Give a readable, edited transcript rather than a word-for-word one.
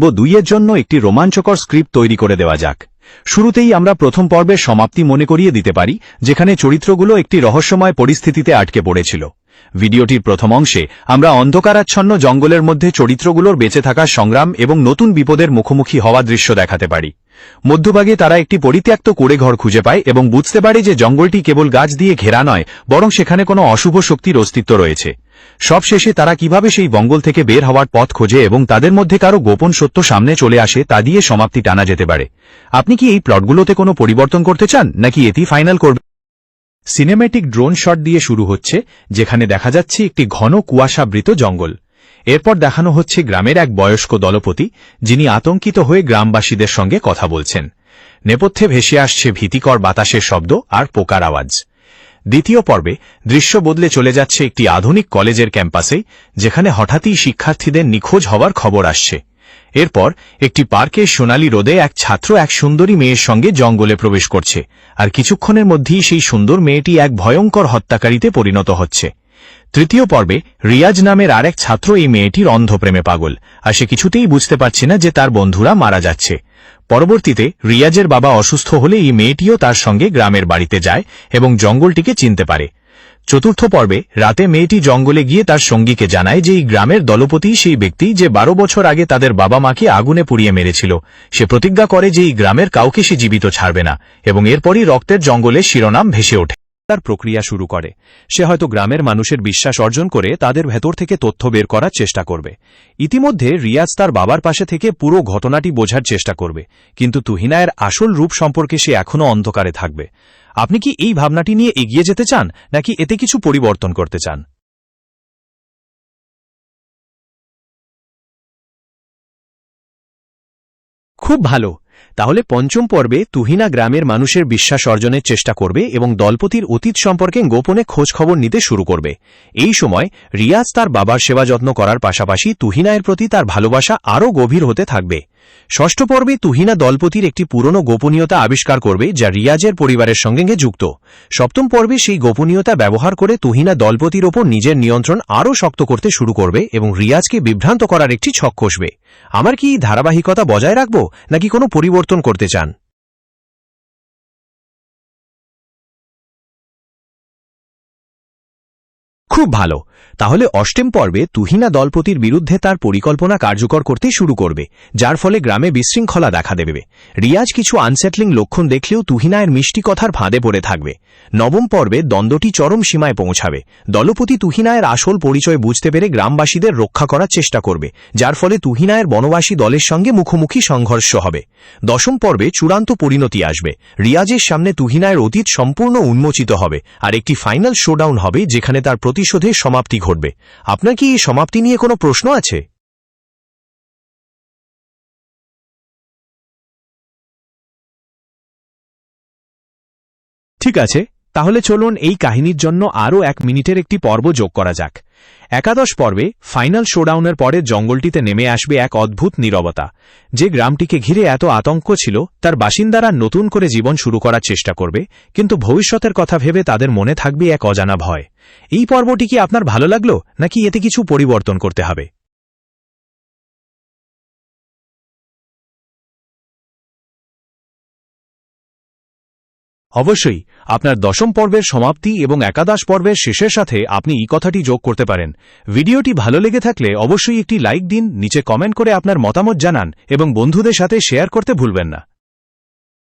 2 জন্য একটি রোমাঞ্চকর স্ক্রিপ্ট তৈরি করে দেওয়া যাক। শুরুতেই আমরা প্রথম পর্বের সমাপ্তি মনে করিয়ে দিতে পারি, যেখানে চরিত্রগুলো একটি রহস্যময় পরিস্থিতিতে আটকে পড়েছিল। ভিডিওটির প্রথম অংশে আমরা অন্ধকারাচ্ছন্ন জঙ্গলের মধ্যে চরিত্রগুলোর বেঁচে থাকার সংগ্রাম এবং নতুন বিপদের মুখোমুখি হওয়া দৃশ্য দেখাতে পারি। মধ্যভাগে তারা একটি পরিত্যক্ত কুঁড়েঘর খুঁজে পায় এবং বুঝতে পারে যে জঙ্গলটি কেবল গাছ দিয়ে ঘেরা নয়, বরং সেখানে কোনো অশুভ শক্তির অস্তিত্ব রয়েছে। সবশেষে তারা কিভাবে সেই জঙ্গল থেকে বের হওয়ার পথ খোঁজে এবং তাদের মধ্যে কারো গোপন সত্য সামনে চলে আসে তা দিয়ে সমাপ্তি টানা যেতে পারে। আপনি কি এই প্লটগুলোতে কোনো পরিবর্তন করতে চান, নাকি এটি ফাইনাল করবেন? সিনেম্যাটিক ড্রোন শট দিয়ে শুরু হচ্ছে, যেখানে দেখা যাচ্ছে একটি ঘন কুয়াশাবৃত জঙ্গল। এরপর দেখানো হচ্ছে গ্রামের এক বয়স্ক দলপতি, যিনি আতঙ্কিত হয়ে গ্রামবাসীদের সঙ্গে কথা বলছেন। নেপথ্যে ভেসে আসছে ভীতিকর বাতাসের শব্দ আর পোকার আওয়াজ। দ্বিতীয় পর্বে দৃশ্য বদলে চলে যাচ্ছে একটি আধুনিক কলেজের ক্যাম্পাসে, যেখানে হঠাৎই শিক্ষার্থীদের নিখোঁজ হওয়ার খবর আসছে। এরপর একটি পার্কে সোনালী রোদে এক ছাত্র এক সুন্দরী মেয়ের সঙ্গে জঙ্গলে প্রবেশ করছে, আর কিছুক্ষণের মধ্যেই সেই সুন্দর মেয়েটি এক ভয়ঙ্কর হত্যাকারীতে পরিণত হচ্ছে। তৃতীয় পর্বে রিয়াজ নামের আরেক ছাত্র এই মেয়েটির অন্ধপ্রেমে পাগল, আর সে কিছুতেই বুঝতে পারছে না যে তার বন্ধুরা মারা যাচ্ছে। পরবর্তীতে রিয়াজের বাবা অসুস্থ হলে এই মেয়েটিও তার সঙ্গে গ্রামের বাড়িতে যায় এবং জঙ্গলটিকে চিনতে পারে। চতুর্থ পর্বে রাতে মেয়েটি জঙ্গলে গিয়ে তার সঙ্গীকে জানায় যে এই গ্রামের দলপতি সেই ব্যক্তি যে 12 বছর আগে তাদের বাবা মাকে আগুনে পুড়িয়ে মেরেছিল। সে প্রতিজ্ঞা করে যে এই গ্রামের কাউকে সে জীবিত ছাড়বে না, এবং এরপরই রক্তের জঙ্গলের শিরোনাম ভেসে ওঠে। তার প্রক্রিয়া শুরু করে। সে হয়তো গ্রামের মানুষের বিশ্বাস অর্জন করে তাদের ভেতর থেকে তথ্য বের করার চেষ্টা করবে। ইতিমধ্যে রিয়াজ তার বাবার পাশে থেকে পুরো ঘটনাটি বোঝার চেষ্টা করবে, কিন্তু তুহিনায়ের আসল রূপ সম্পর্কে সে এখনও অন্ধকারে থাকবে। আপনি কি এই ভাবনাটি নিয়ে এগিয়ে যেতে চান, নাকি এতে কিছু পরিবর্তন করতে চান? খুব ভালো। তাহলে পঞ্চম পর্বে তুহিনা গ্রামের মানুষের বিশ্বাস অর্জনের চেষ্টা করবে এবং দলপতির অতীত সম্পর্কে গোপনে খোঁজখবর নিতে শুরু করবে। এই সময় রিয়াজ তার বাবার সেবা যত্ন করার পাশাপাশি তুহিনায়ের প্রতি তার ভালোবাসা আরও গভীর হতে থাকবে। ষষ্ঠ পর্বে তুহিনা দলপতির একটি পুরনো গোপনীয়তা আবিষ্কার করবে, যা রিয়াজের পরিবারের সঙ্গে যুক্ত। সপ্তম পর্বে সেই গোপনীয়তা ব্যবহার করে তুহিনা দলপতির ওপর নিজের নিয়ন্ত্রণ আরও শক্ত করতে শুরু করবে এবং রিয়াজকে বিভ্রান্ত করার একটি ছক কষবে। আমার কি ধারাবাহিকতা বজায় রাখব, নাকি কোনো পরিবর্তন করতে চান? খুব ভালো। তাহলে অষ্টম পর্বে তুহিনা দলপতির বিরুদ্ধে তার পরিকল্পনা কার্যকর করতে শুরু করবে, যার ফলে গ্রামে বিশৃঙ্খলা দেখা দেবে। রিয়াজ কিছু আনসেটলিং লক্ষণ দেখলেও তুহিনায়ের মিষ্টি কথার ফাঁদে পড়ে থাকবে। নবম পর্বে দ্বন্দ্বটি চরম সীমায় পৌঁছাবে। দলপতি তুহিনায়ের আসল পরিচয় বুঝতে পেরে গ্রামবাসীদের রক্ষা করার চেষ্টা করবে, যার ফলে তুহিনায়ের বনবাসী দলের সঙ্গে মুখোমুখি সংঘর্ষ হবে। দশম পর্বে চূড়ান্ত পরিণতি আসবে। রিয়াজের সামনে তুহিনায়ের অতীত সম্পূর্ণ উন্মোচিত হবে, আর একটি ফাইনাল শোডাউন হবে, যেখানে তার প্রতিশোধের সমাপ্তি ঘটবে। আপনার কি এই সমাপ্তি নিয়ে কোনো প্রশ্ন আছে? ঠিক আছে, তাহলে চলুন এই কাহিনীর জন্য আরও 1 মিনিটের একটি পর্ব যোগ করা যাক। একাদশ পর্বে ফাইনাল শোডাউনের পরে জঙ্গলটিতে নেমে আসবে এক অদ্ভুত নীরবতা। যে গ্রামটিকে ঘিরে এত আতঙ্ক ছিল, তার বাসিন্দারা নতুন করে জীবন শুরু করার চেষ্টা করবে, কিন্তু ভবিষ্যতের কথা ভেবে তাদের মনে থাকবে এক অজানা ভয়। এই পর্বটি কি আপনার ভালো লাগলো, নাকি এতে কিছু পরিবর্তন করতে হবে? অবশ্যই আপনার দশম পর্বের সমাপ্তি এবং একাদশ পর্বের শেষের সাথে আপনি এই কথাটি যোগ করতে পারেন। ভিডিওটি ভালো লেগে থাকলে অবশ্যই একটি লাইক দিন, নিচে কমেন্ট করে আপনার মতামত জানান এবং বন্ধুদের সাথে শেয়ার করতে ভুলবেন না।